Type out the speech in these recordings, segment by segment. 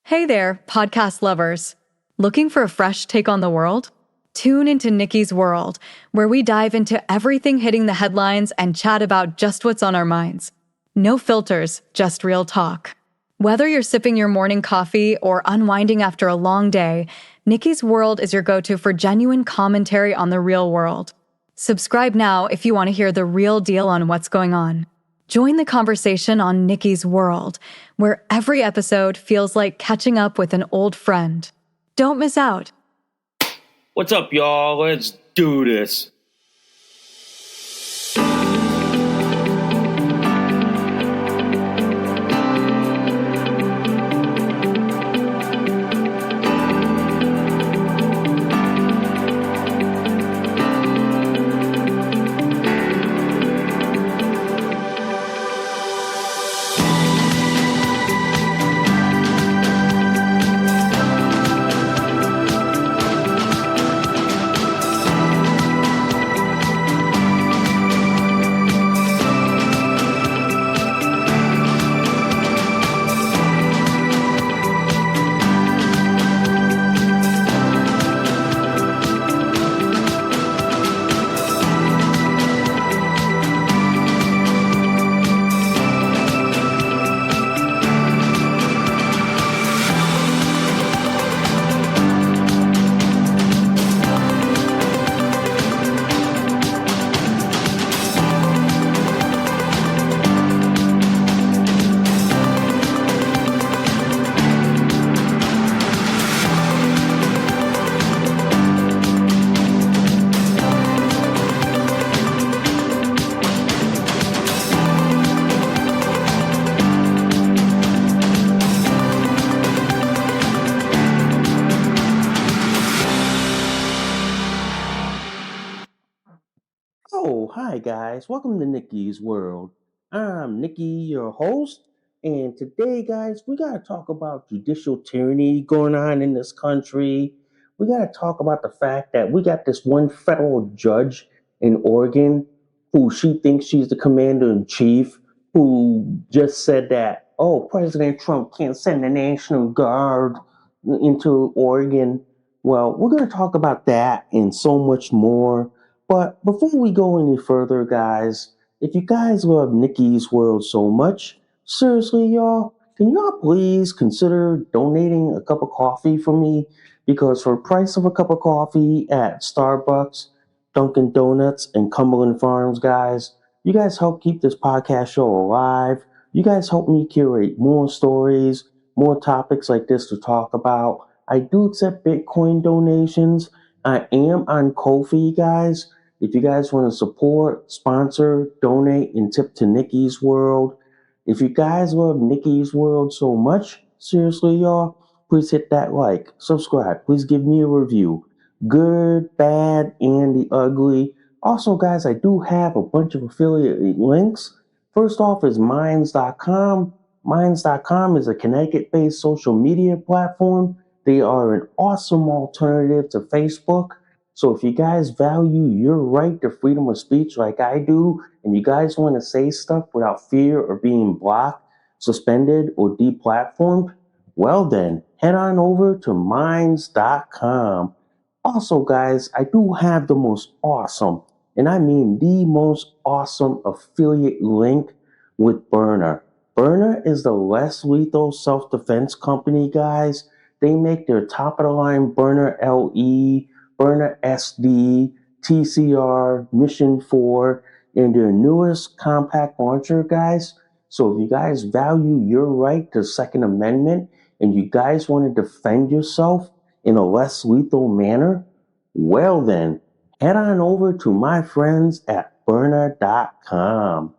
Hey there, podcast lovers. Looking for a fresh take on the world? Tune into Nikki's World, where we dive into everything hitting the headlines and chat about just what's on our minds. No filters, just real talk. Whether you're sipping your morning coffee or unwinding after a long day, Nikki's World is your go-to for genuine commentary on the real world. Subscribe now if you want to hear the real deal on what's going on. Join the conversation on Nikki's World, where every episode feels like catching up with an old friend. Don't miss out. What's up, y'all? Let's do this. Oh, hi guys. Welcome to Nikki's World. I'm Nikki, your host, and today, guys, we got to talk about judicial tyranny going on in this country. We got to talk about the fact that we got this one federal judge in Oregon who she thinks she's the commander in chief, who just said that, oh, President Trump can't send the National Guard into Oregon. Well, we're going to talk about that and so much more. But before we go any further, guys, if you guys love Nikki's World so much, seriously, y'all, can y'all please consider donating a cup of coffee for me? Because for the price of a cup of coffee at Starbucks, Dunkin' Donuts, and Cumberland Farms, guys, you guys help keep this podcast show alive. You guys help me curate more stories, more topics like this to talk about. I do accept Bitcoin donations. I am on Ko-fi, guys. If you guys want to support, sponsor, donate, and tip to Nikki's World. If you guys love Nikki's World so much, seriously, y'all, please hit that like, subscribe. Please give me a review. Good, bad, and the ugly. Also, guys, I do have a bunch of affiliate links. First off is Minds.com. Minds.com is a Connecticut-based social media platform. They are an awesome alternative to Facebook. So if you guys value your right to freedom of speech like I do, and you guys want to say stuff without fear of being blocked, suspended, or deplatformed, well then, head on over to minds.com. Also, guys, I do have the most awesome, and I mean the most awesome affiliate link with Byrna. Byrna is the less lethal self-defense company, guys. They make their top-of-the-line Byrna LE, Byrna SD, TCR, Mission 4, and their newest compact launcher, guys. So if you guys value your right to Second Amendment and you guys want to defend yourself in a less lethal manner, well then, head on over to my friends at Byrna.com.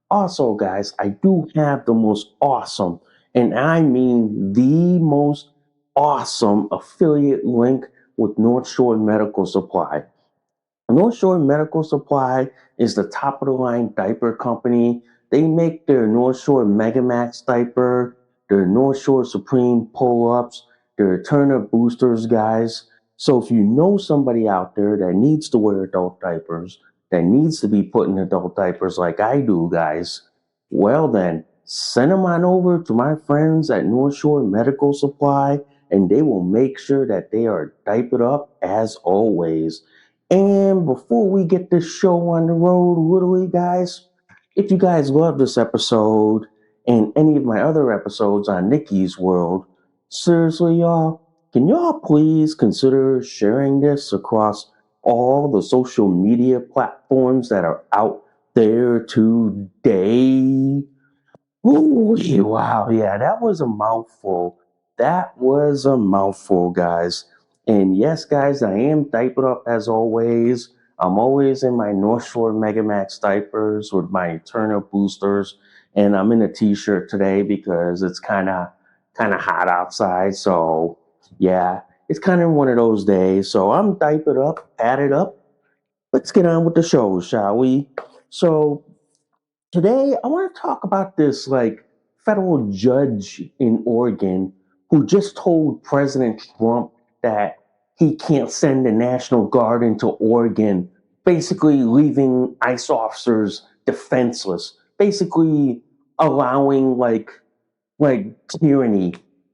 Also, guys, I do have the most awesome, and I mean the most awesome affiliate link with North Shore Medical Supply. North Shore Medical Supply is the top of the line diaper company. They make their North Shore Megamax diaper, their North Shore Supreme pull-ups, their Turner boosters, guys. So if you know somebody out there that needs to wear adult diapers, that needs to be put in adult diapers like I do, guys, well then, send them on over to my friends at North Shore Medical Supply, and they will make sure that they are diapered up as always. And before we get this show on the road, literally, guys, if you guys love this episode and any of my other episodes on Nikki's World, seriously, y'all, can y'all please consider sharing this across all the social media platforms that are out there today? Ooh, wow, yeah, that was a mouthful. That was a mouthful, guys. And yes, guys, I am diapered up as always. I'm always in my North Shore Megamax diapers with my Turner boosters, and I'm in a t-shirt today because it's kind of hot outside. So yeah, it's kind of one of those days. So I'm diapered up, padded up. Let's get on with the show, shall we? So today, I want to talk about this federal judge in Oregon who just told President Trump that he can't send the National Guard into Oregon, basically leaving ICE officers defenseless, basically allowing tyranny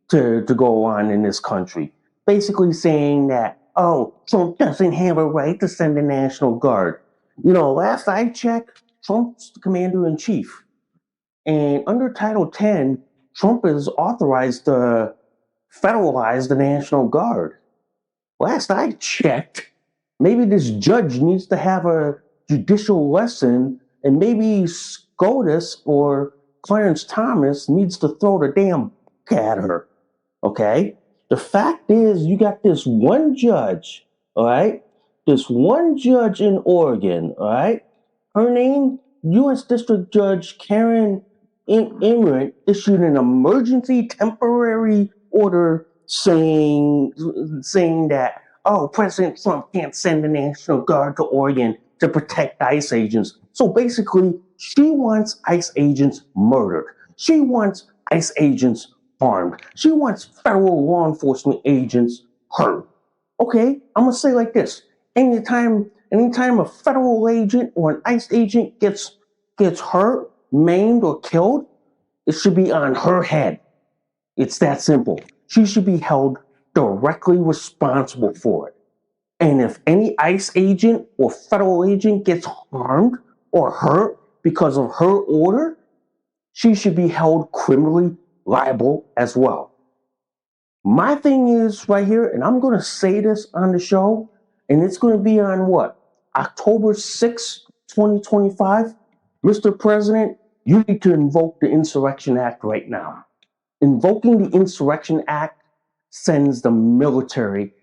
to go on in this country. Basically saying that, oh, Trump doesn't have a right to send the National Guard. You know, last I checked, Trump's the commander in chief. And under Title 10, Trump is authorized to federalize the National Guard. Last I checked, maybe this judge needs to have a judicial lesson, and maybe SCOTUS or Clarence Thomas needs to throw the damn book at her. Okay? The fact is, you got this one judge, all right? This one judge in Oregon, all right? Her name, U.S. District Judge Karen Imrant, issued an emergency temporary order saying that, oh, President Trump can't send the National Guard to Oregon to protect ICE agents. So basically, she wants ICE agents murdered. She wants ICE agents harmed. She wants federal law enforcement agents hurt. Okay, I'm gonna say like this: anytime a federal agent or an ICE agent gets hurt, maimed, or killed, it should be on her head. It's that simple. She should be held directly responsible for it. And if any ICE agent or federal agent gets harmed or hurt because of her order, she should be held criminally liable as well. My thing is right here, and I'm going to say this on the show, and it's going to be on what? October 6th, 2025. Mr. President, you need to invoke the Insurrection Act right now. Invoking the Insurrection Act sends the military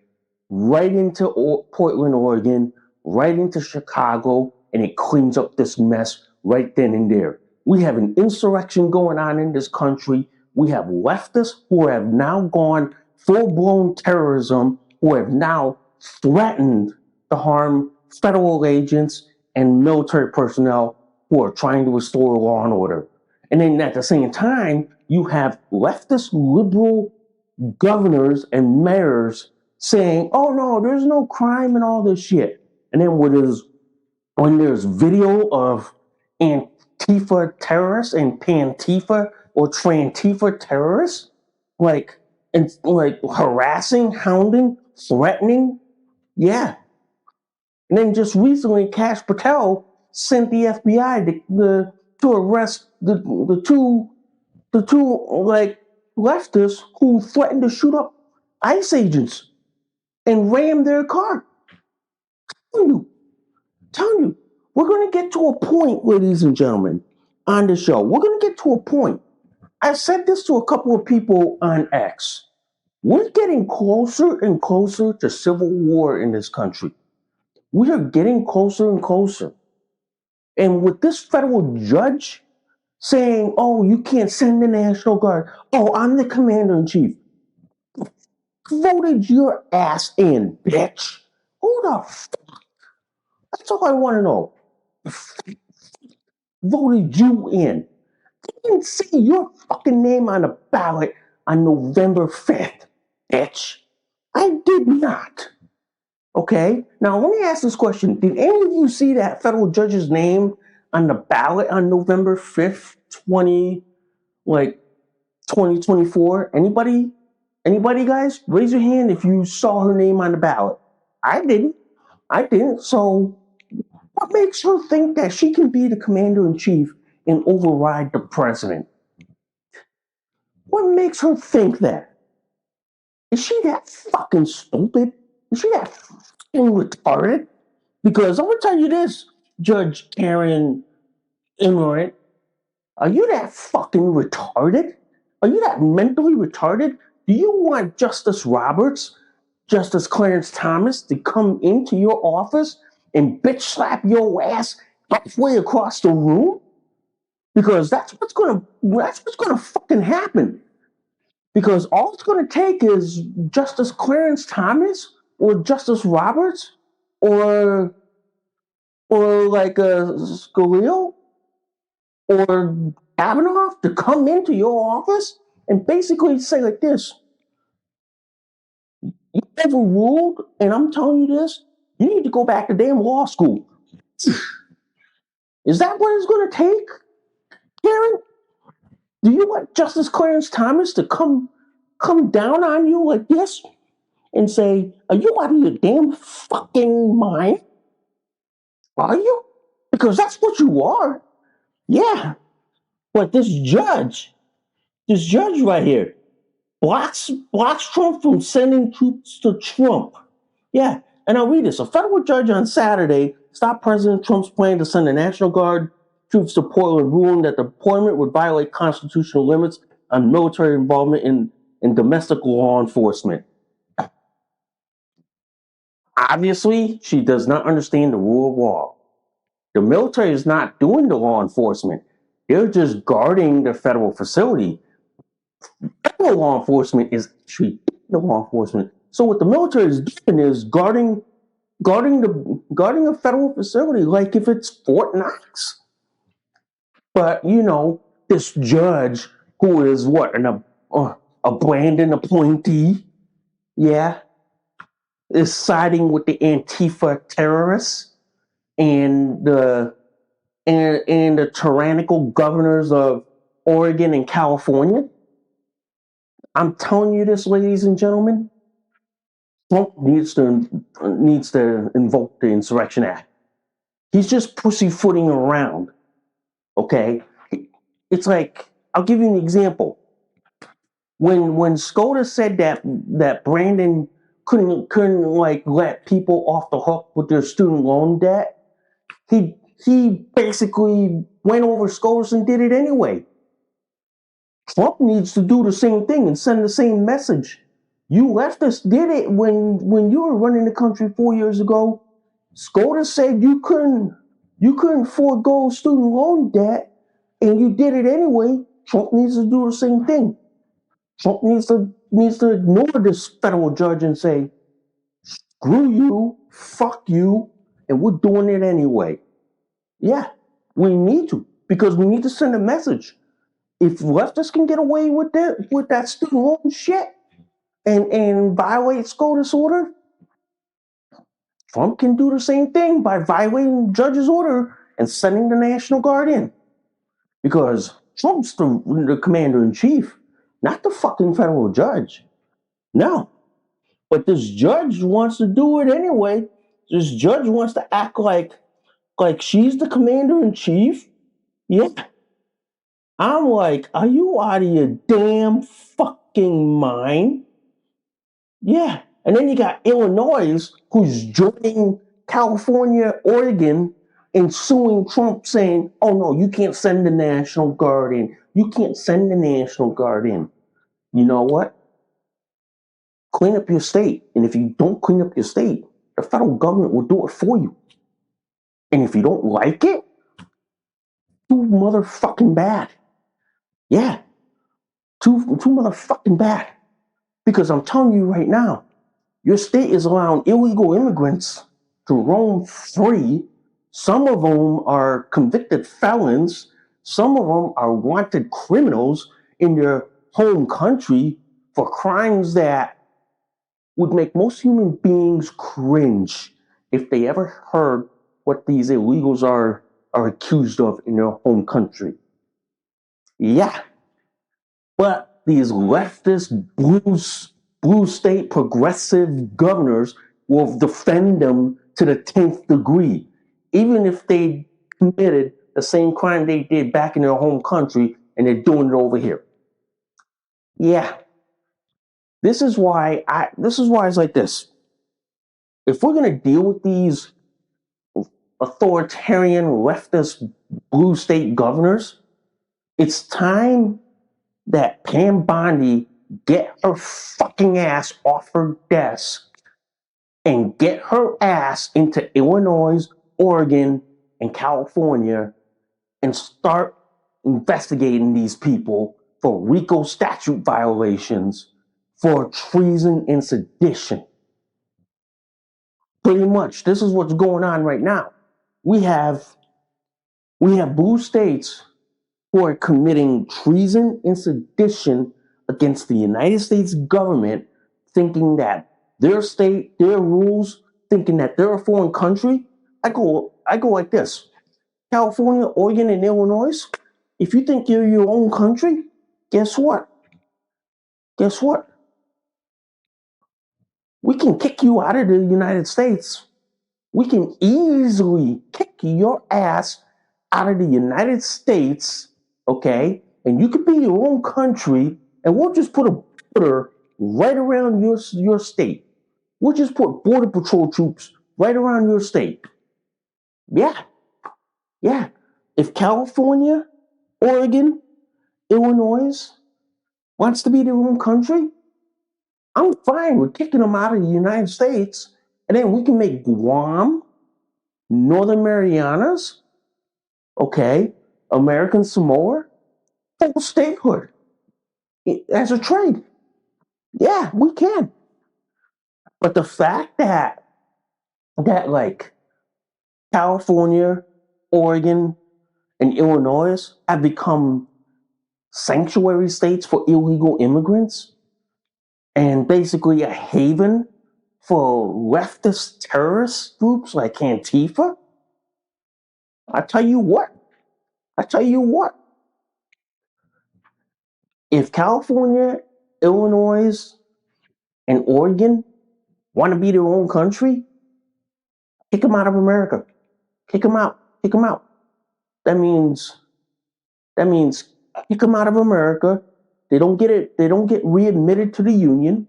right into Portland, Oregon, right into Chicago, and it cleans up this mess right then and there. We have an insurrection going on in this country. We have leftists who have now gone full-blown terrorism, who have now threatened to harm federal agents and military personnel who are trying to restore law and order. And then at the same time, you have leftist liberal governors and mayors saying, oh no, there's no crime and all this shit. And then when there's video of Antifa terrorists and Pantifa or Trantifa terrorists, like harassing, hounding, threatening, yeah. And then just recently, Kash Patel sent the FBI to arrest the two leftists who threatened to shoot up ICE agents and ram their car. Telling you, we're going to get to a point, ladies and gentlemen, on the show. We're going to get to a point. I've said this to a couple of people on X. We're getting closer and closer to civil war in this country. We are getting closer and closer. And with this federal judge saying, oh, you can't send the National Guard. Oh, I'm the commander in chief. Voted your ass in, bitch. Who the fuck? That's all I want to know. Voted you in. I didn't see your fucking name on the ballot on November 5th, bitch. I did not. Okay? Now, let me ask this question. Did any of you see that federal judge's name on the ballot on November 5th, 2020? like 2024. Anybody, guys? Raise your hand if you saw her name on the ballot. I didn't. I didn't. So, what makes her think that she can be the commander in chief and override the president? What makes her think that? Is she that fucking stupid? Is she that fucking retarded? Because I'm gonna tell you this, Judge Karen Immerant, are you that fucking retarded? Are you that mentally retarded? Do you want Justice Roberts, Justice Clarence Thomas to come into your office and bitch slap your ass halfway across the room? Because that's what's gonna fucking happen. Because all it's gonna take is Justice Clarence Thomas or Justice Roberts or like a Scalia or Kavanaugh to come into your office and basically say like this: you ever ruled, and I'm telling you this, you need to go back to damn law school. Is that what it's going to take, Karen? Do you want Justice Clarence Thomas to come down on you like this and say, "Are you out of your damn fucking mind? Are you?" Because that's what you are. Yeah. But this judge right here, blocks Trump from sending troops to Trump. Yeah, and I'll read this. A federal judge on Saturday stopped President Trump's plan to send the National Guard troops to Portland, ruling that the deployment would violate constitutional limits on military involvement in domestic law enforcement. Obviously, she does not understand the rule of law. The military is not doing the law enforcement. They're just guarding the federal facility. Federal law enforcement is actually the law enforcement. So what the military is doing is guarding a federal facility like if it's Fort Knox. But this judge who is what a Brandon appointee, yeah, is siding with the Antifa terrorists and the tyrannical governors of Oregon and California. I'm telling you this, ladies and gentlemen, Trump needs to invoke the Insurrection Act. He's just pussyfooting around. Okay, it's like, I'll give you an example. When SCOTUS said that Brandon couldn't like let people off the hook with their student loan debt, he basically went over SCOTUS and did it anyway. Trump needs to do the same thing and send the same message. You leftists did it when you were running the country 4 years ago. SCOTUS said you couldn't forego student loan debt, and you did it anyway. Trump needs to do the same thing. Trump needs to ignore this federal judge and say, screw you, fuck you, and we're doing it anyway. Yeah, we need to, because we need to send a message. If leftists can get away with that student loan shit and violate SCOTUS order, Trump can do the same thing by violating judge's order and sending the National Guard in. Because Trump's the commander in chief, not the fucking federal judge. No. But this judge wants to do it anyway. This judge wants to act like she's the commander in chief. Yeah. I'm like, are you out of your damn fucking mind? Yeah. And then you got Illinois, who's joining California, Oregon, and suing Trump, saying, oh no, you can't send the National Guard in. You can't send the National Guard in. You know what? Clean up your state. And if you don't clean up your state, the federal government will do it for you. And if you don't like it, too motherfucking bad. Yeah. Too motherfucking bad. Because I'm telling you right now, your state is allowing illegal immigrants to roam free. Some of them are convicted felons. Some of them are wanted criminals in their home country for crimes that would make most human beings cringe if they ever heard what these illegals are accused of in their home country. Yeah. But these leftist blue state progressive governors will defend them to the 10th degree, even if they committed the same crime they did back in their home country and they're doing it over here. Yeah. This is why it's like this. If we're gonna deal with these authoritarian leftist blue state governors, it's time that Pam Bondi get her fucking ass off her desk and get her ass into Illinois, Oregon, and California and start investigating these people for RICO statute violations for treason and sedition. Pretty much, this is what's going on right now. We have blue states who are committing treason and sedition against the United States government, thinking that their state, their rules, thinking that they're a foreign country. I go like this: California, Oregon, and Illinois. If you think you're your own country, guess what? Guess what? We can kick you out of the United States. We can easily kick your ass out of the United States, okay? And you could be your own country, and we'll just put a border right around your state. We'll just put Border Patrol troops right around your state. Yeah, yeah. If California, Oregon, Illinois wants to be their own country, I'm fine with kicking them out of the United States, and then we can make Guam, Northern Marianas, okay, American Samoa, full statehood as a trade. Yeah, we can. But the fact that like California, Oregon, and Illinois have become sanctuary states for illegal immigrants and basically a haven for leftist terrorist groups like Antifa, I tell you what, if California, Illinois, and Oregon want to be their own country, kick them out of America. Kick them out. Kick them out. That means kick them out of America. They don't get it. They don't get readmitted to the Union,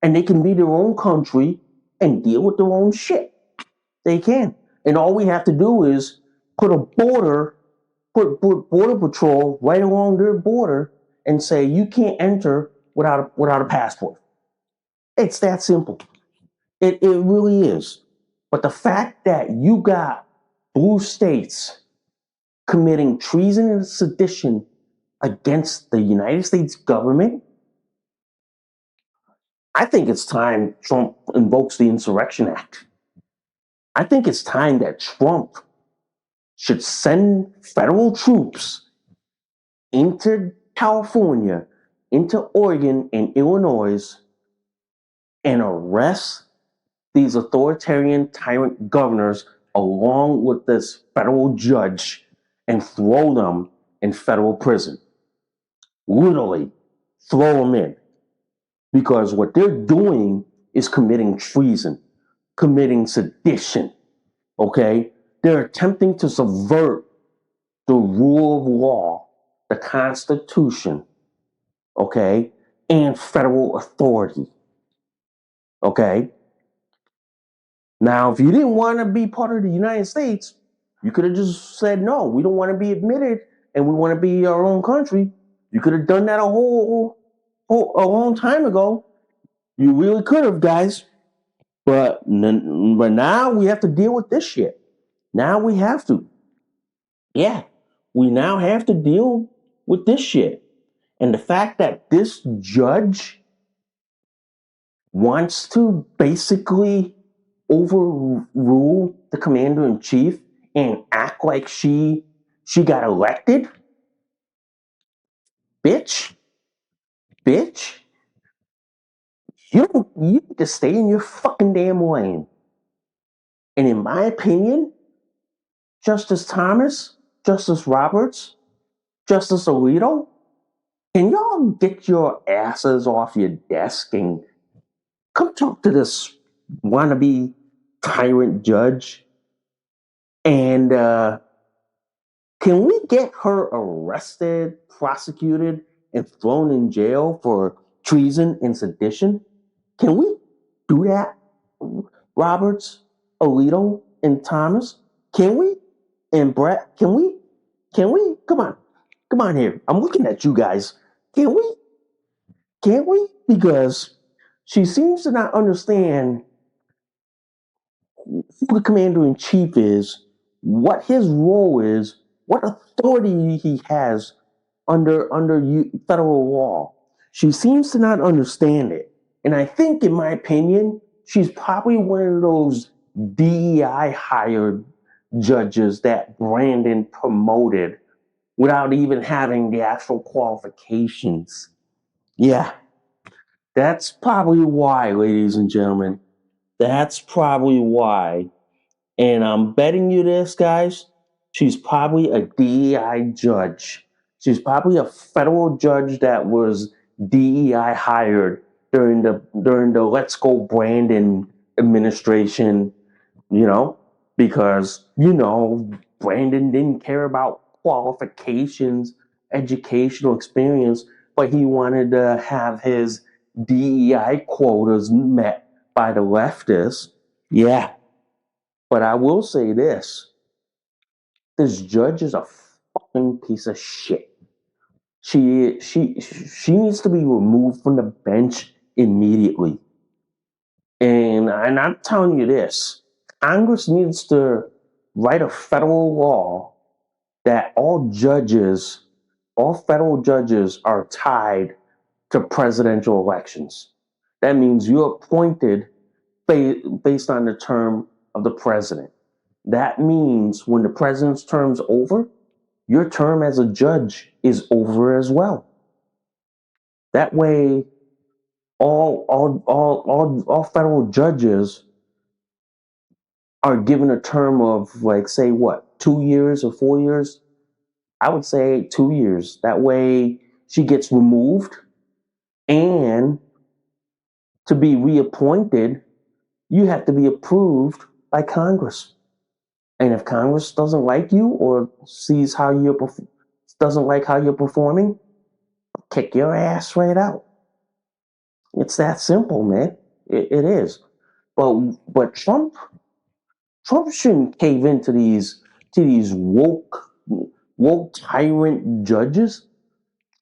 and they can be their own country and deal with their own shit. They can. And all we have to do is put Border Patrol right along their border and say you can't enter without a passport. It's that simple. It really is. But the fact that you got blue states committing treason and sedition against the United States government, I think it's time Trump invokes the Insurrection Act. I think it's time that Trump should send federal troops into California, into Oregon and Illinois, and arrest these authoritarian tyrant governors along with this federal judge and throw them in federal prison. Literally, throw them in. Because what they're doing is committing treason, committing sedition, okay? They're attempting to subvert the rule of law, the Constitution, okay, and federal authority, okay? Now, if you didn't want to be part of the United States, you could have just said, no, we don't want to be admitted and we want to be our own country. You could have done that a long time ago. You really could have, guys. But now we have to deal with this shit. Now we have to. Yeah, we now have to deal with this shit. And the fact that this judge wants to basically overrule the commander in chief and act like she got elected, bitch, you need to stay in your fucking damn lane. And in my opinion, Justice Thomas, Justice Roberts, Justice Alito, Can y'all get your asses off your desk and come talk to this wannabe tyrant judge? And can we get her arrested, prosecuted, and thrown in jail for treason and sedition? Can we do that, Roberts, Alito, and Thomas? Can we? And Brett, can we? Can we? Come on here. I'm looking at you guys. Can we? Can't we? Because she seems to not understand who the commander in chief is, what his role is, what authority he has under federal law. She seems to not understand it. And I think, in my opinion, she's probably one of those DEI hired judges that Brandon promoted without even having the actual qualifications. Yeah, that's probably why, ladies and gentlemen. That's probably why. And I'm betting you this, guys. She's probably a DEI judge. She's probably a federal judge that was DEI hired during the Let's Go Brandon administration, you know, because Brandon didn't care about qualifications, educational experience, but he wanted to have his DEI quotas met by the leftists. Yeah, but I will say this judge is a fucking piece of shit. She needs to be removed from the bench immediately. And I'm telling you this, Congress needs to write a federal law that all federal judges are tied to presidential elections. That means you're appointed based on the term of the president. That means when the president's term's over, your term as a judge is over as well. That way, all federal judges are given a term of, like, say, what, 2 years or 4 years? I would say 2 years. That way, she gets removed, and to be reappointed, you have to be approved by Congress. And if Congress doesn't like you or sees how you're doesn't like how you're performing, kick your ass right out. It's that simple, man. It is. But Trump shouldn't cave into these woke tyrant judges.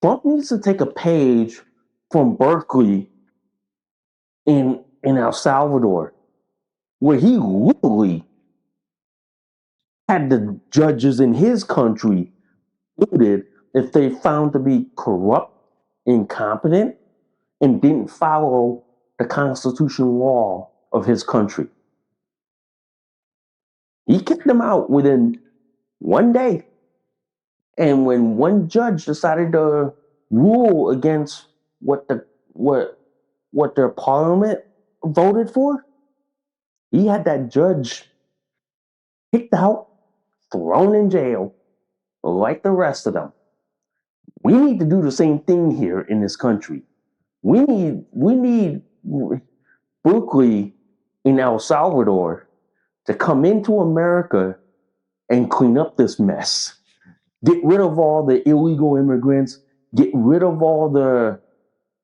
Trump needs to take a page from Berkeley in El Salvador, where he literally had the judges in his country included if they found to be corrupt, incompetent, and didn't follow the constitutional law of his country. He kicked them out within one day. And when one judge decided to rule against what their parliament voted for, he had that judge kicked out, thrown in jail, like the rest of them. We need to do the same thing here in this country. We need Berkeley in El Salvador to come into America and clean up this mess. Get rid of all the illegal immigrants, get rid of all the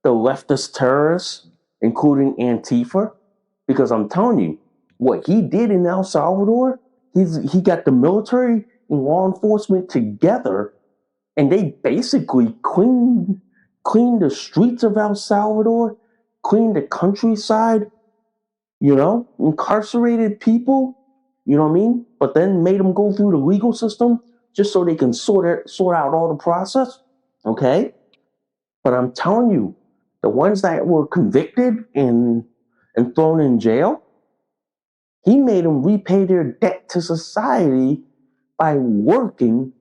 leftist terrorists, including Antifa, because I'm telling you, what he did in El Salvador, he got the military and law enforcement together, and they basically cleaned the streets of El Salvador, cleaned the countryside, incarcerated people, you know what I mean? But then made them go through the legal system just so they can sort out all the process, okay? But I'm telling you, the ones that were convicted and thrown in jail, he made them repay their debt to society by working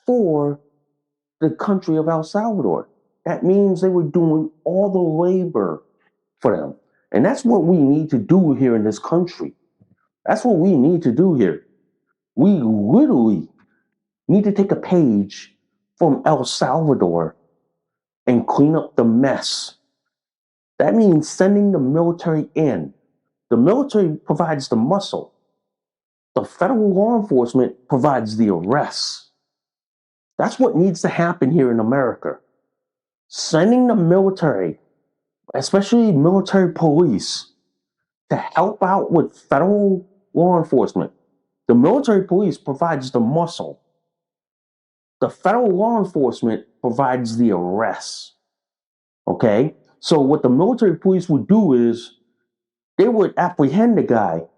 for the country of El Salvador. That means they were doing all the labor for them. And that's what we need to do here in this country. That's what we need to do here. We literally need to take a page from El Salvador and clean up the mess. That means sending the military in. The military provides the muscle. The federal law enforcement provides the arrests. That's what needs to happen here in America. Sending the military, especially military police, to help out with federal law enforcement. The military police provides the muscle. The federal law enforcement provides the arrests. Okay? So what the military police would do is they would apprehend the guy,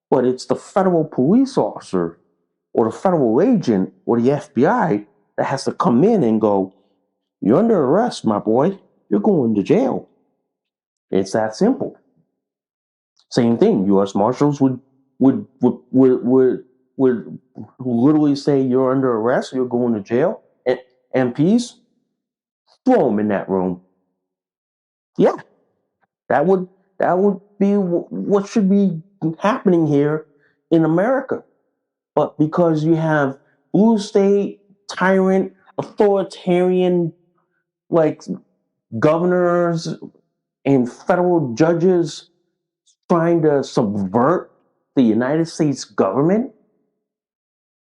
but it's the federal police officer or the federal agent or the FBI that has to come in and go, "You're under arrest, my boy. You're going to jail." It's that simple. Same thing. U.S. Marshals would literally say, "You're under arrest. You're going to jail." And MPs, throw them in that room. Yeah, that would that would be what should be happening here in America. But because you have blue state tyrant, authoritarian, like governors and federal judges trying to subvert the United States government,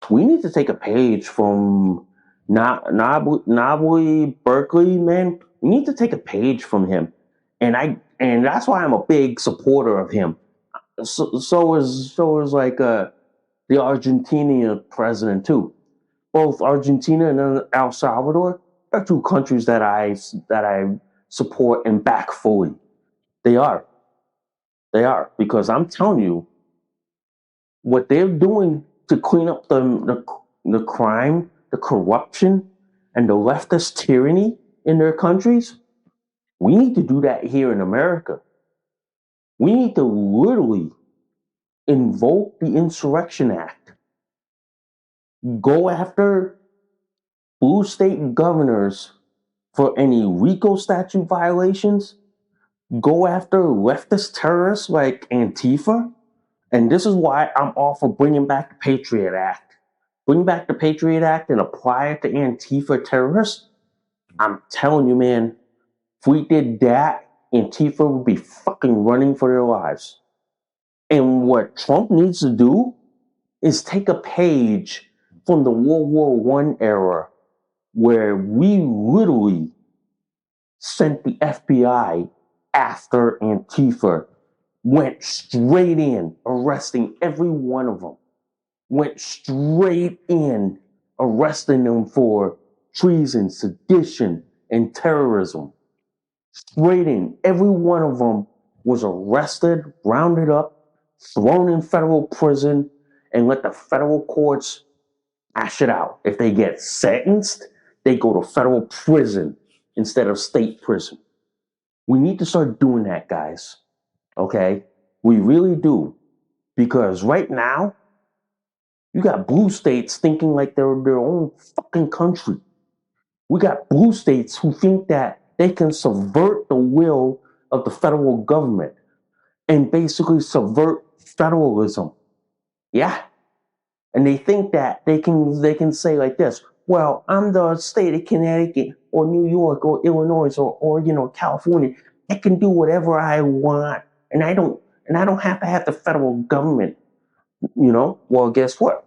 we need to take a page from Nably Berkeley, man. We need to take a page from him, and that's why I'm a big supporter of him. So is like the Argentinian president too. Both Argentina and El Salvador are two countries that I support and back fully. They are. They are, because I'm telling you, what they're doing to clean up the crime, the corruption, and the leftist tyranny in their countries, we need to do that here in America. We need to literally invoke the Insurrection Act, go after blue state governors for any RICO statute violations, go after leftist terrorists like Antifa. And this is why I'm all for bringing back the Patriot Act. Bring back the Patriot Act and apply it to Antifa terrorists. I'm telling you, man, if we did that, Antifa would be fucking running for their lives. And what Trump needs to do is take a page from the World War I era, where we literally sent the FBI after Antifa, went straight in, arresting every one of them, went straight in, arresting them for treason, sedition, and terrorism. Straight in. Every one of them was arrested, rounded up, thrown in federal prison, and let the federal courts hash it out. If they get sentenced, they go to federal prison instead of state prison. We need to start doing that, guys. Okay? We really do. Because right now, you got blue states thinking like they're their own fucking country. We got blue states who think that they can subvert the will of the federal government and basically subvert federalism. Yeah. And they think that they can say like this, "Well, I'm the state of Connecticut or New York or Illinois or Oregon or California. I can do whatever I want. And I don't have to have the federal government." Well, guess what?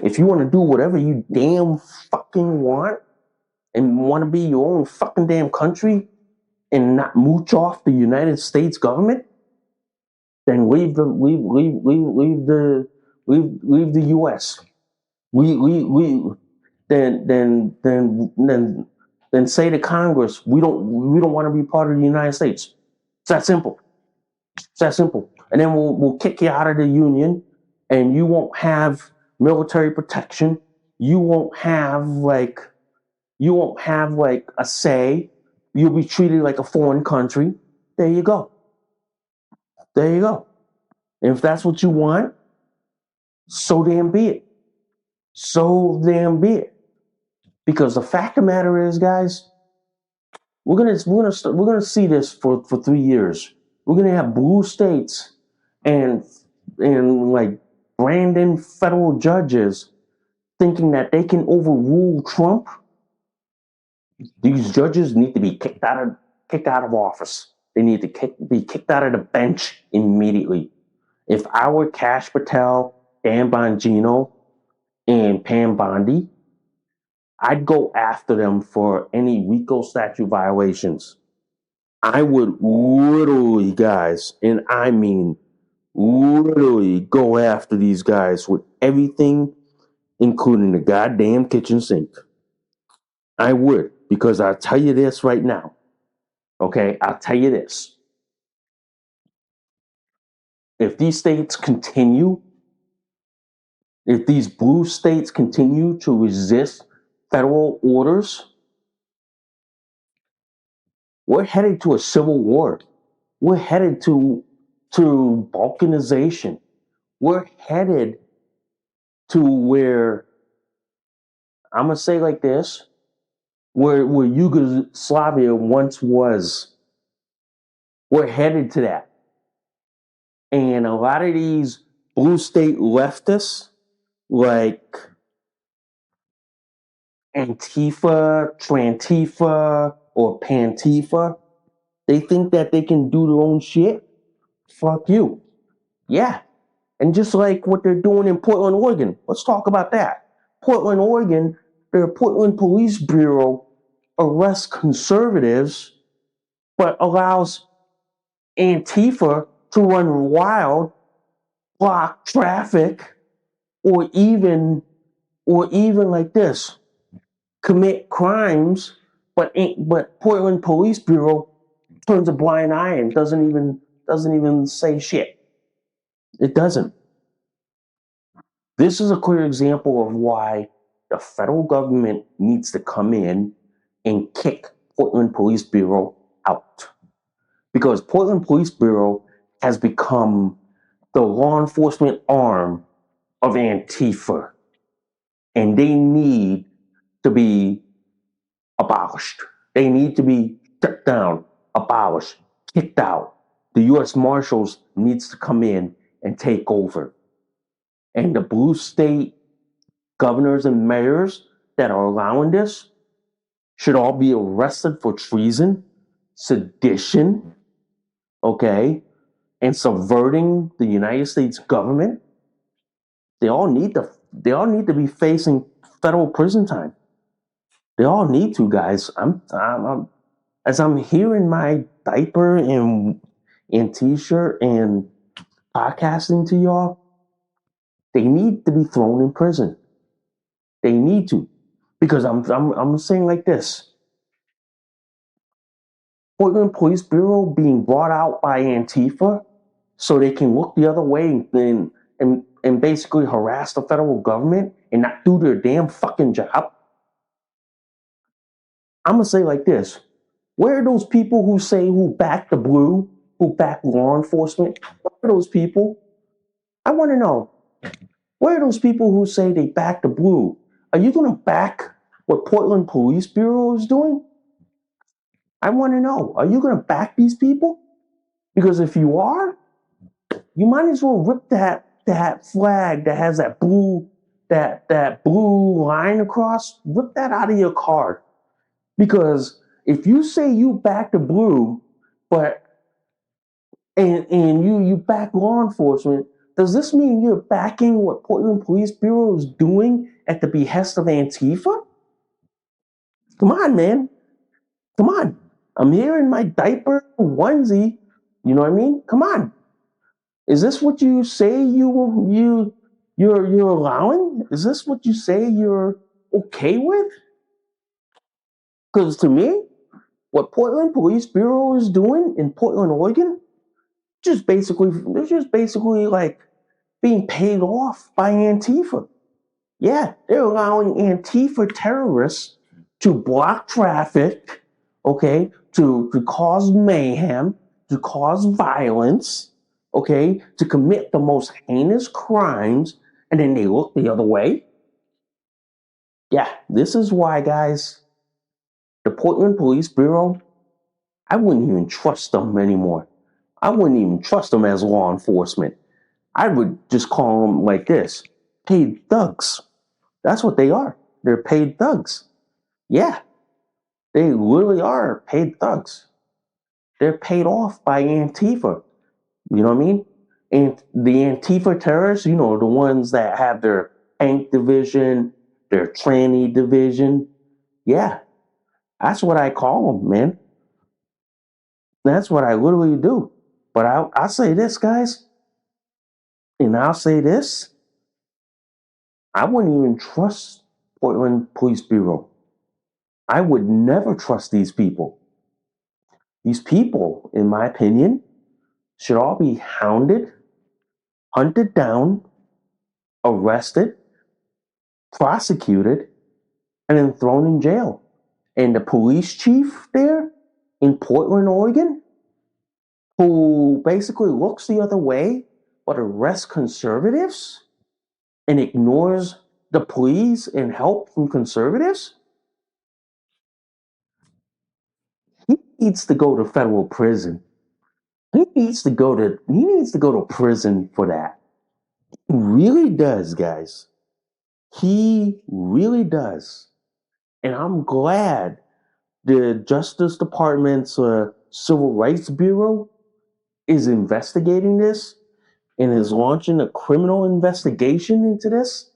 If you want to do whatever you damn fucking want and want to be your own fucking damn country and not mooch off the United States government, then leave the U.S. We then say to Congress, we don't want to be part of the United States. It's that simple. It's that simple. And then we'll kick you out of the union, and you won't have military protection. You won't have like a say. You'll be treated like a foreign country. There you go. There you go. And if that's what you want, so damn be it. So damn be it. Because the fact of the matter is, guys, we're gonna see this for 3 years. We're gonna have blue states and like Brandon federal judges thinking that they can overrule Trump. These judges need to be kicked out of office. They need to be kicked out of the bench immediately. If I were Cash Patel, Dan Bongino, and Pam Bondi, I'd go after them for any RICO statute violations. I would literally, guys, and I mean literally go after these guys with everything, including the goddamn kitchen sink. I would, because I'll tell you this right now. Okay, I'll tell you this. If these states continue, if these blue states continue to resist federal orders, we're headed to a civil war. We're headed to balkanization. We're headed to where, I'm gonna say like this, where Yugoslavia once was. We're headed to that. And a lot of these blue state leftists, like Antifa, Trantifa, or Pantifa, they think that they can do their own shit. Fuck you. Yeah. And just like what they're doing in Portland, Oregon. Let's talk about that. Portland, Oregon, their Portland Police Bureau arrests conservatives, but allows Antifa to run wild, block traffic, or even like this, commit crimes, but Portland Police Bureau turns a blind eye and doesn't even say shit. It doesn't. This is a clear example of why the federal government needs to come in and kick Portland Police Bureau out. Because Portland Police Bureau has become the law enforcement arm of Antifa. And they need to be abolished. They need to be shut down, abolished, kicked out. The U.S. Marshals needs to come in and take over. And the blue state governors and mayors that are allowing this should all be arrested for treason, sedition, okay, and subverting the United States government. They all need to be facing federal prison time. They all need to, guys. As I'm here in my diaper and t-shirt and podcasting to y'all, they need to be thrown in prison. They need to, because I'm saying like this: Portland Police Bureau being brought out by Antifa so they can look the other way and basically harass the federal government and not do their damn fucking job. I'm gonna say like this: where are those people who back the blue, who back law enforcement? Where are those people? I want to know. Where are those people who say they back the blue? Are you going to back what Portland Police Bureau is doing? I want to know. Are you going to back these people? Because if you are, you might as well rip that flag that has that blue line across. Rip that out of your card. Because if you say you back the blue, but and you back law enforcement, does this mean you're backing what Portland Police Bureau is doing at the behest of Antifa? Come on, man. Come on. I'm here in my diaper onesie. You know what I mean? Come on. Is this what you say you're allowing? Is this what you say you're okay with? Because to me, what Portland Police Bureau is doing in Portland, Oregon, they're just basically like being paid off by Antifa. Yeah, they're allowing Antifa terrorists to block traffic, okay, to cause mayhem, to cause violence, okay, to commit the most heinous crimes, and then they look the other way. Yeah, this is why, guys, the Portland Police Bureau, I wouldn't even trust them anymore. I wouldn't even trust them as law enforcement. I would just call them like this: paid thugs. That's what they are. They're paid thugs. Yeah. They literally are paid thugs. They're paid off by Antifa. You know what I mean? And the Antifa terrorists, the ones that have their Hank division, their tranny division. Yeah, that's what I call them, man. That's what I literally do. But I'll say this, guys, and I'll say this. I wouldn't even trust Portland Police Bureau. I would never trust these people. These people, in my opinion, should all be hounded, hunted down, arrested, prosecuted, and then thrown in jail. And the police chief there in Portland, Oregon, who basically looks the other way but arrests conservatives and ignores the pleas and help from conservatives, he needs to go to federal prison. He needs to go to prison for that. He really does, guys. He really does. And I'm glad the Justice Department's Civil Rights Bureau is investigating this and is launching a criminal investigation into this,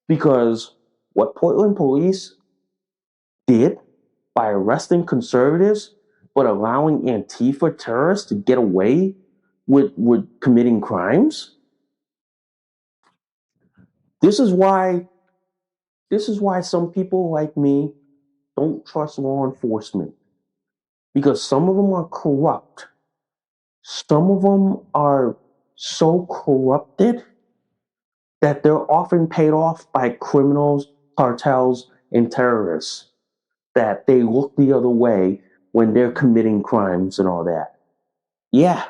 because what Portland police did by arresting conservatives but allowing Antifa terrorists to get away with committing crimes. This is why some people like me don't trust law enforcement, because some of them are corrupt. Some of them are so corrupted that they're often paid off by criminals, cartels, and terrorists, that they look the other way when they're committing crimes and all that. Yeah,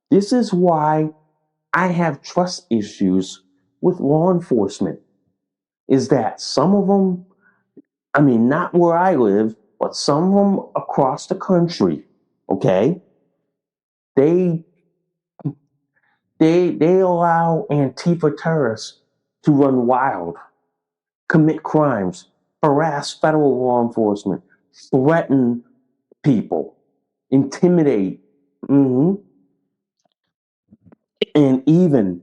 this is why I have trust issues with law enforcement. Is that some of them, I mean, not where I live, but some of them across the country, okay? They they allow Antifa terrorists to run wild, commit crimes, harass federal law enforcement, threaten people, intimidate, and even,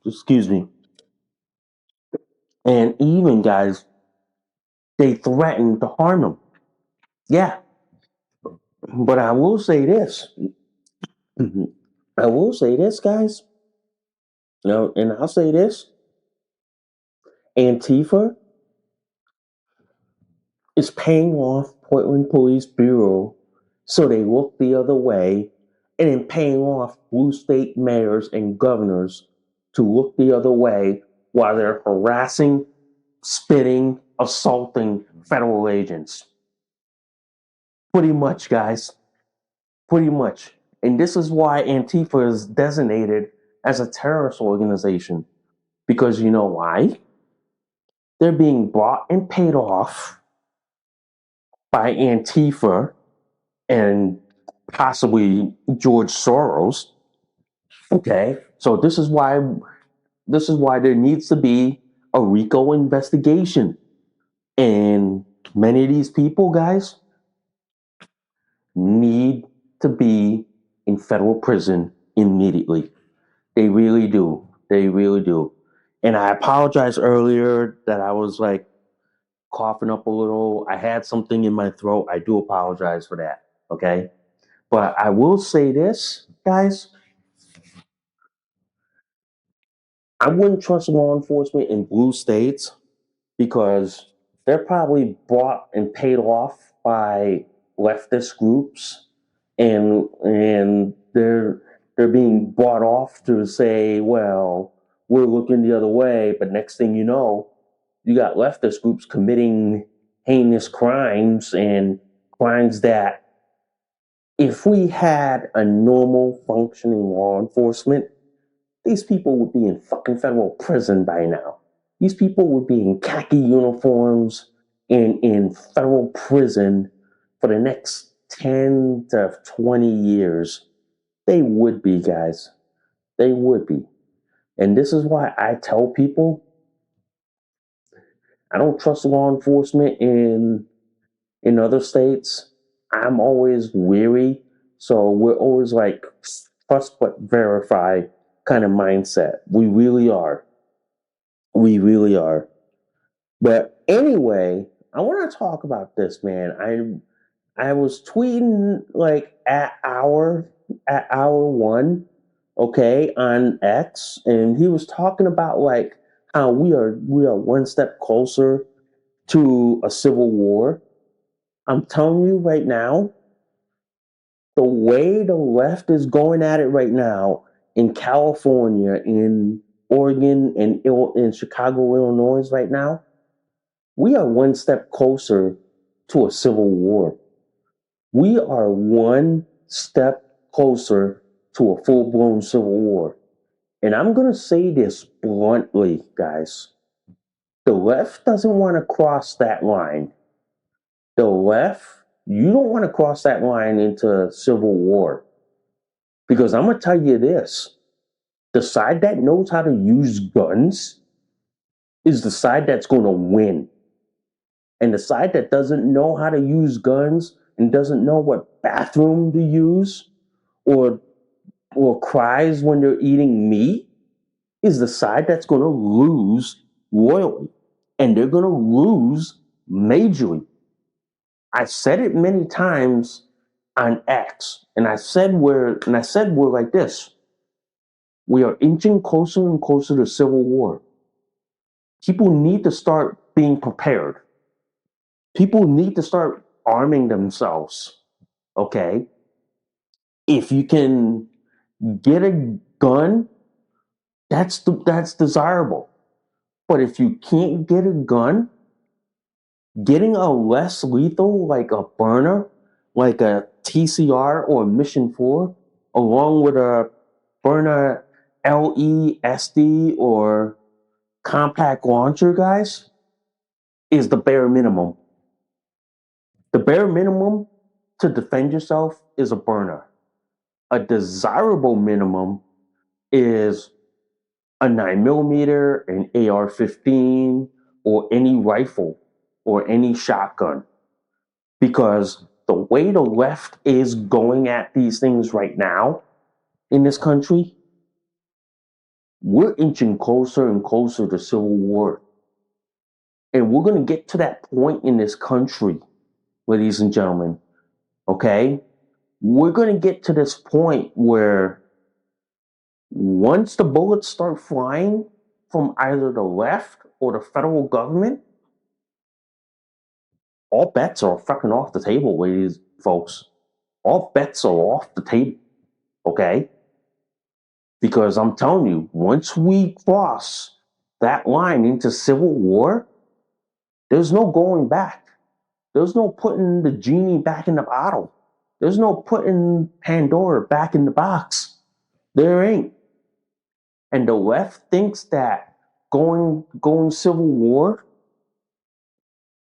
excuse me, and even, guys, they threaten to harm them. Yeah, but I will say this. I will say this, guys. No, and I'll say this. Antifa is paying off Portland Police Bureau so they look the other way, and then paying off blue state mayors and governors to look the other way while they're harassing, spitting, assaulting federal agents. Pretty much, guys. Pretty much. And this is why Antifa is designated as a terrorist organization. Because you know why? They're being bought and paid off by Antifa and possibly George Soros. Okay, so this is why there needs to be a RICO investigation, and many of these people, guys, need to be in federal prison immediately. They really do. They really do. And I apologize earlier that I was like coughing up a little. I had something in my throat. I do apologize for that. Okay. But I will say this, guys. I wouldn't trust law enforcement in blue states because they're probably bought and paid off by leftist groups, and they're being bought off to say, well, we're looking the other way, but next thing you know, you got leftist groups committing heinous crimes, and crimes that, if we had a normal functioning law enforcement, these people would be in fucking federal prison by now. These people would be in khaki uniforms in federal prison for the next 10 to 20 years. They would be, guys. They would be. And this is why I tell people I don't trust law enforcement in In other states, I'm always weary. So we're always like trust but verify kind of mindset. We really are. We really are. But anyway, I want to talk about this, man. I was tweeting like at hour one, okay, on X, and he was talking about like how we are one step closer to a civil war. I'm telling you right now, the way the left is going at it right now in California, in Oregon, and in Chicago, Illinois, right now, we are one step closer to a civil war. We are one step closer to a full blown civil war. And I'm going to say this bluntly, guys. The left doesn't want to cross that line. The left, you don't want to cross that line into civil war. Because I'm going to tell you this, the side that knows how to use guns is the side that's going to win. And the side that doesn't know how to use guns and doesn't know what bathroom to use or cries when they're eating meat is the side that's going to lose royally. And they're going to lose majorly. I said it many times on X, and I said we're like this. We are inching closer and closer to civil war. People need to start being prepared. People need to start arming themselves. Okay? If you can get a gun, that's desirable. But if you can't get a gun, getting a less lethal like a burner, like a TCR or a Mission 4, along with a Byrna LE or compact launcher, guys, is the bare minimum. The bare minimum to defend yourself is a burner. A desirable minimum is a 9mm, an AR-15, or any rifle or any shotgun. Because the way the left is going at these things right now in this country, we're inching closer and closer to civil war. And we're going to get to that point in this country, ladies and gentlemen, okay? We're going to get to this point where once the bullets start flying from either the left or the federal government, all bets are fucking off the table, ladies, folks. All bets are off the table, okay? Because I'm telling you, once we cross that line into civil war, there's no going back. There's no putting the genie back in the bottle. There's no putting Pandora back in the box. There ain't. And the left thinks that going civil war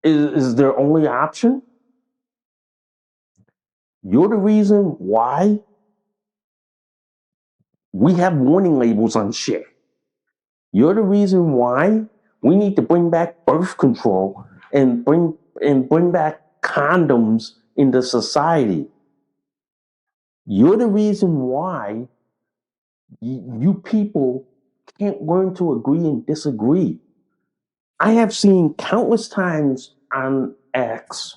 is their only option. You're the reason why we have warning labels on shit. You're the reason why we need to bring back birth control and bring back condoms into society. You're the reason why you people can't learn to agree and disagree. I have seen countless times on X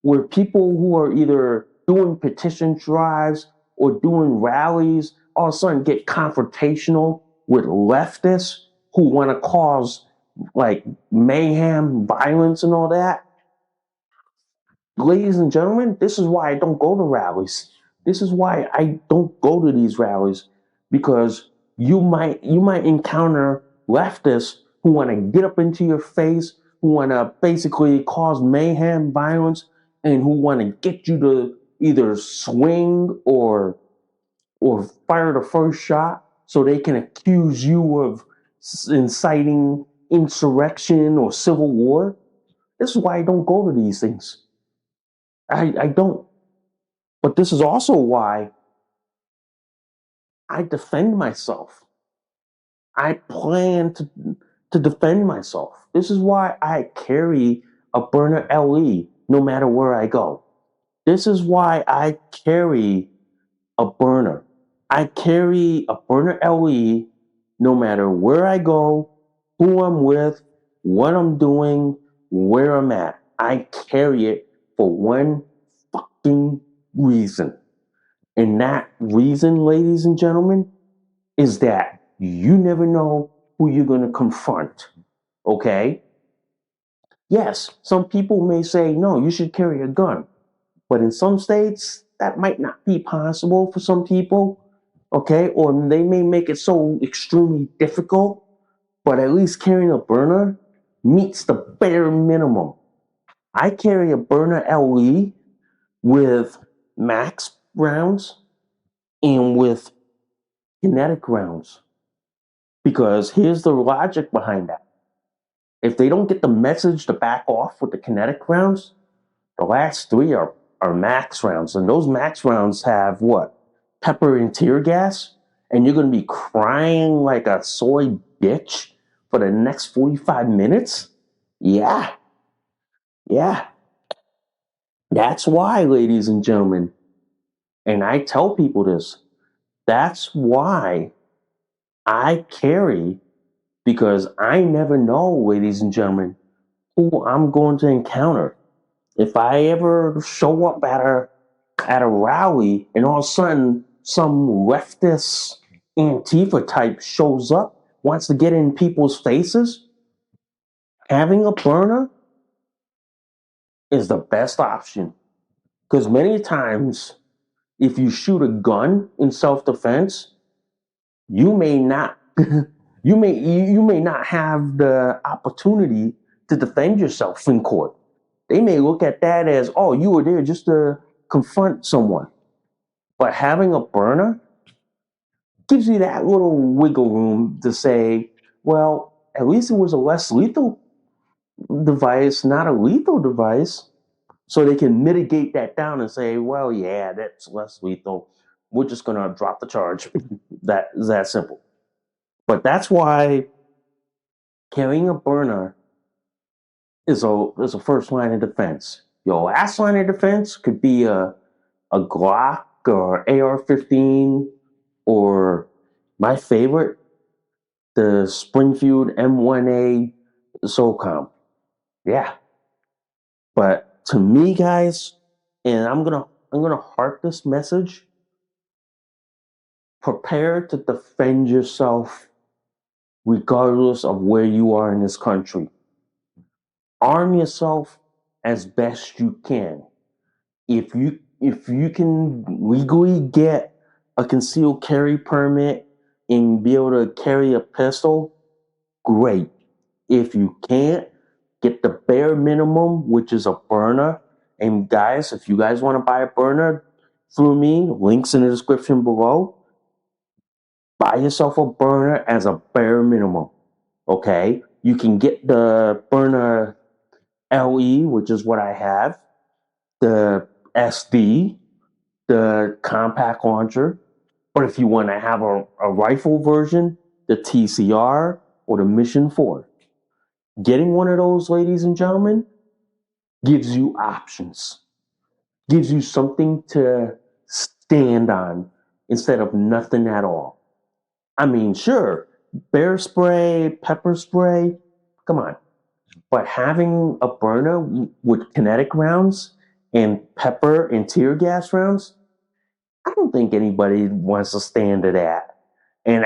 where people who are either doing petition drives or doing rallies all of a sudden get confrontational with leftists who want to cause like mayhem, violence, and all that. Ladies and gentlemen, this is why I don't go to rallies. This is why I don't go to these rallies, because you might encounter leftists who want to get up into your face, who want to basically cause mayhem, violence, and who want to get you to either swing or fire the first shot so they can accuse you of inciting insurrection or civil war. This is why I don't go to these things. I don't. But this is also why I defend myself. I plan to defend myself. This is why I carry a Byrna LE no matter where I go. This is why I carry a burner. I carry a burner LE no matter where I go, who I'm with, what I'm doing, where I'm at. I carry it for one fucking reason. And that reason, ladies and gentlemen, is that you never know who you're going to confront. Okay? Yes, some people may say, no, you should carry a gun. But in some states, that might not be possible for some people. Okay? Or they may make it so extremely difficult. But at least carrying a burner meets the bare minimum. I carry a burner LE with max rounds and with kinetic rounds. Because here's the logic behind that. If they don't get the message to back off with the kinetic rounds, the last three are max rounds. And those max rounds have what? Pepper and tear gas? And you're going to be crying like a soy bitch for the next 45 minutes? Yeah. Yeah. That's why, ladies and gentlemen, and I tell people this, that's why I carry, because I never know, ladies and gentlemen, who I'm going to encounter. If I ever show up at a rally and all of a sudden some leftist Antifa type shows up, wants to get in people's faces, having a burner is the best option. Because many times, if you shoot a gun in self-defense, you may not you may not have the opportunity to defend yourself in court. They may look at that as, oh, you were there just to confront someone. But having a burner gives you that little wiggle room to say, well, at least it was a less lethal device, not a lethal device. So they can mitigate that down and say, well, yeah, that's less lethal. We're just going to drop the charge. That is that simple. But that's why carrying a burner is a first line of defense. Your last line of defense could be a Glock or AR-15 or my favorite, the Springfield M1A SOCOM. Yeah. But to me, guys, and I'm gonna heart this message. Prepare to defend yourself regardless of where you are in this country. Arm yourself as best you can. If you can legally get a concealed carry permit and be able to carry a pistol, great. If you can't, get the bare minimum, which is a burner. And guys, if you guys want to buy a burner through me, links in the description below. Buy yourself a burner as a bare minimum. Okay? You can get the burner LE, which is what I have, the SD, the compact launcher. But if you want to have a rifle version, the TCR or the Mission 4. Getting one of those, ladies and gentlemen, gives you options, gives you something to stand on instead of nothing at all. I mean, sure, bear spray, pepper spray, come on. But having a burner with kinetic rounds and pepper and tear gas rounds, I don't think anybody wants to stand to that. And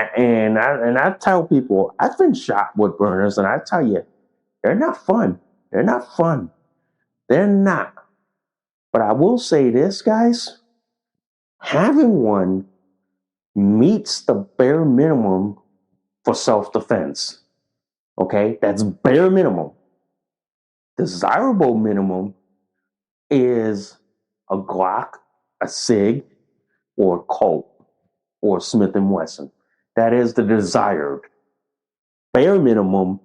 I tell people, I've been shot with burners, and I tell you, they're not fun. They're not fun. They're not. But I will say this, guys, having one meets the bare minimum for self-defense. Okay? That's bare minimum. Desirable minimum is a Glock, a SIG, or a Colt, or Smith & Wesson. That is the desired. Bare minimum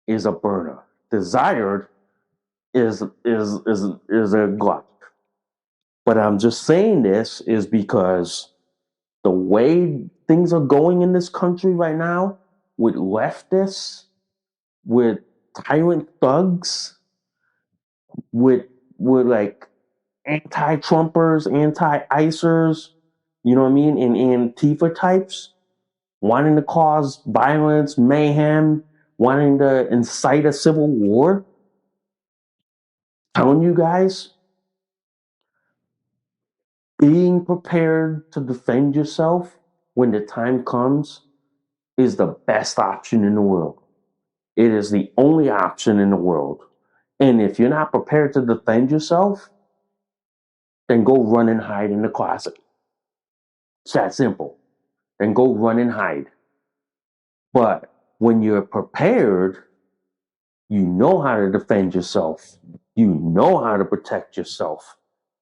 is a burner. Desired is a Glock. But I'm just saying this is because the way things are going in this country right now, with leftists, with tyrant thugs, with like anti-Trumpers, anti-Icers, you know what I mean, and Antifa types wanting to cause violence, mayhem, wanting to incite a civil war. Telling you guys, being prepared to defend yourself when the time comes is the best option in the world. It is the only option in the world. And if you're not prepared to defend yourself, then go run and hide in the closet. It's that simple. Then go run and hide. But when you're prepared, you know how to defend yourself. You know how to protect yourself.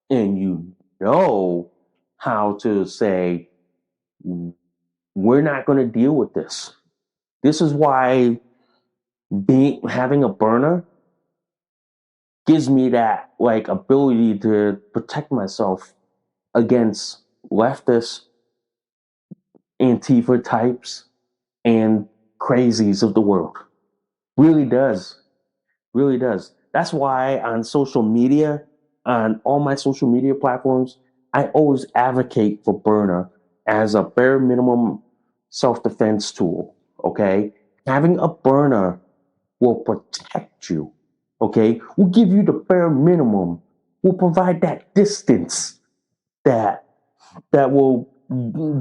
And you know how to say, we're not going to deal with this. This is why having a Byrna gives me that like ability to protect myself against leftist Antifa types and crazies of the world. Really does. Really does. That's why on social media, on all my social media platforms, I always advocate for Byrna as a bare minimum self-defense tool. Okay? Having a Byrna will protect you. Okay? Will give you the bare minimum. Will provide that distance that will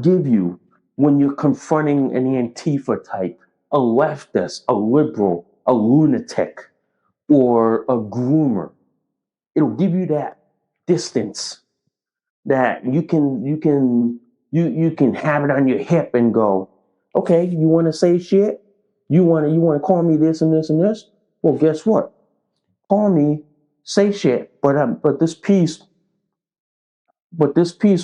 give you when you're confronting an Antifa type, a leftist, a liberal, a lunatic, or a groomer. It'll give you that distance that you can have it on your hip and go, okay, you want to say shit? You want to call me this and this and this? Well, guess what? Call me, say shit, but this piece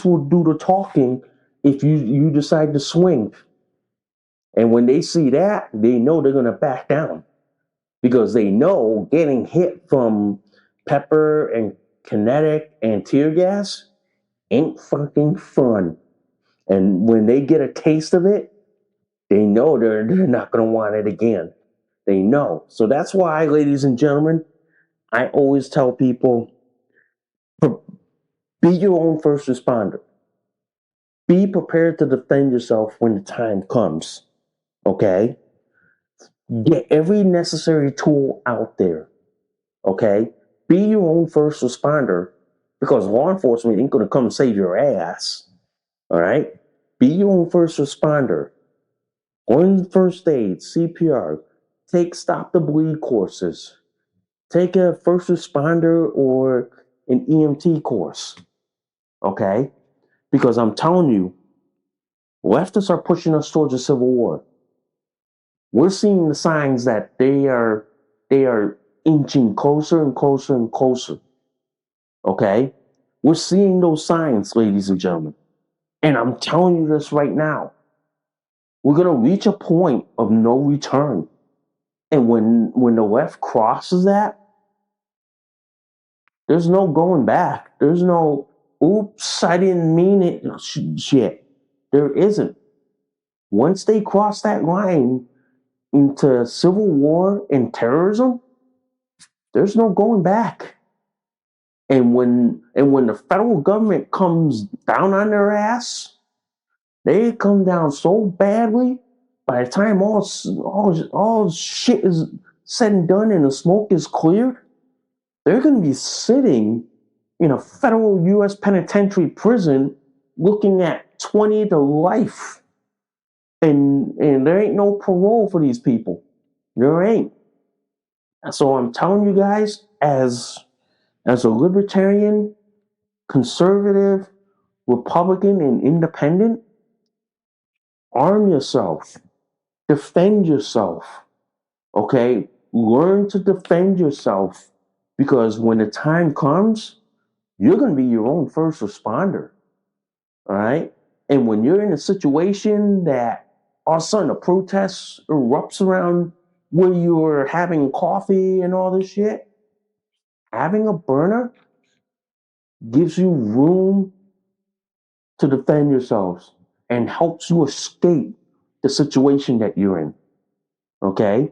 will do the talking if you decide to swing. And when they see that, they know they're gonna back down because they know getting hit from pepper and kinetic and tear gas ain't fucking fun. And when they get a taste of it, they know they're not gonna want it again. They know. So that's why, ladies and gentlemen, I always tell people, be your own first responder. Be prepared to defend yourself when the time comes. Okay? Get every necessary tool out there. Okay? Be your own first responder because law enforcement ain't going to come save your ass. All right? Be your own first responder. Learn first aid, CPR. Take stop the bleed courses. Take a first responder or an EMT course. Okay? Because I'm telling you, leftists are pushing us towards a civil war. We're seeing the signs that they are inching closer and closer and closer. Okay? We're seeing those signs, ladies and gentlemen. And I'm telling you this right now. We're going to reach a point of no return. And when the left crosses that, there's no going back. There's no, oops, I didn't mean it shit. There isn't. Once they cross that line into civil war and terrorism, there's no going back. And when the federal government comes down on their ass, they come down so badly. By the time all shit is said and done and the smoke is cleared, they're going to be sitting in a federal U.S. penitentiary prison looking at 20 to life. And there ain't no parole for these people. There ain't. So I'm telling you guys, as a libertarian, conservative, Republican, and independent, arm yourself. Defend yourself. Okay? Learn to defend yourself because when the time comes, you're going to be your own first responder. All right? And when you're in a situation that all of a sudden a protest erupts around where you're having coffee and all this shit, having a Byrna gives you room to defend yourselves and helps you escape the situation that you're in. Okay?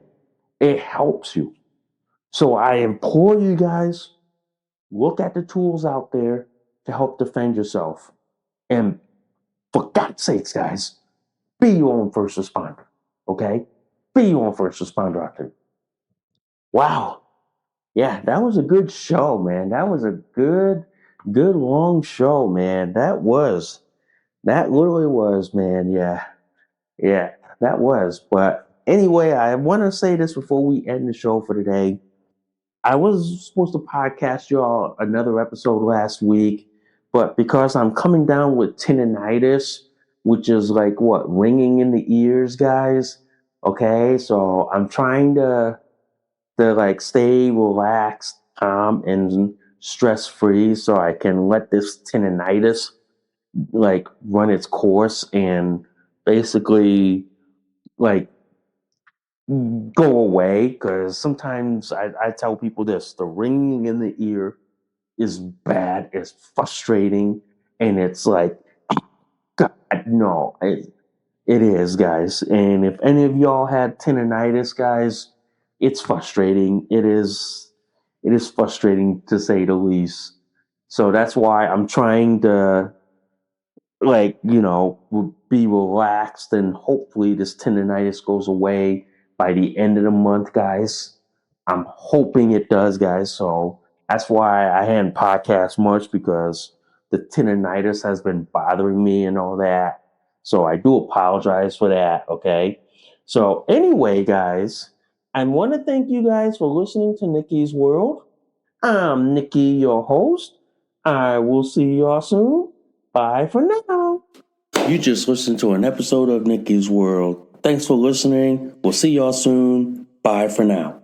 It helps you. So I implore you guys, Look at the tools out there to help defend yourself. And for God's sakes, guys, be your own first responder. Okay? Be your own first responder out there. Wow. Yeah, that was a good show, man. That was a good long show, man. That literally was, man. Yeah. Yeah, that was. But anyway, I want to say this before we end the show for today. I was supposed to podcast y'all another episode last week, but because I'm coming down with tinnitus, which is like what, ringing in the ears, guys. Okay, so I'm trying to like stay relaxed, calm, and stress free, so I can let this tinnitus like run its course and basically like go away. Because sometimes I tell people this: the ringing in the ear is bad, it's frustrating, and it's like, God, no, it is, guys. And if any of y'all had tinnitus, guys, it's frustrating. It is frustrating to say the least. So that's why I'm trying to, like, be relaxed, and hopefully this tendonitis goes away by the end of the month, guys. I'm hoping it does, guys. So that's why I hadn't podcast much, because the tendonitis has been bothering me and all that. So I do apologize for that. Okay. So anyway, guys, I want to thank you guys for listening to Nikki's World. I'm Nikki, your host. I will see y'all soon. Bye for now. You just listened to an episode of Nikki's World. Thanks for listening. We'll see y'all soon. Bye for now.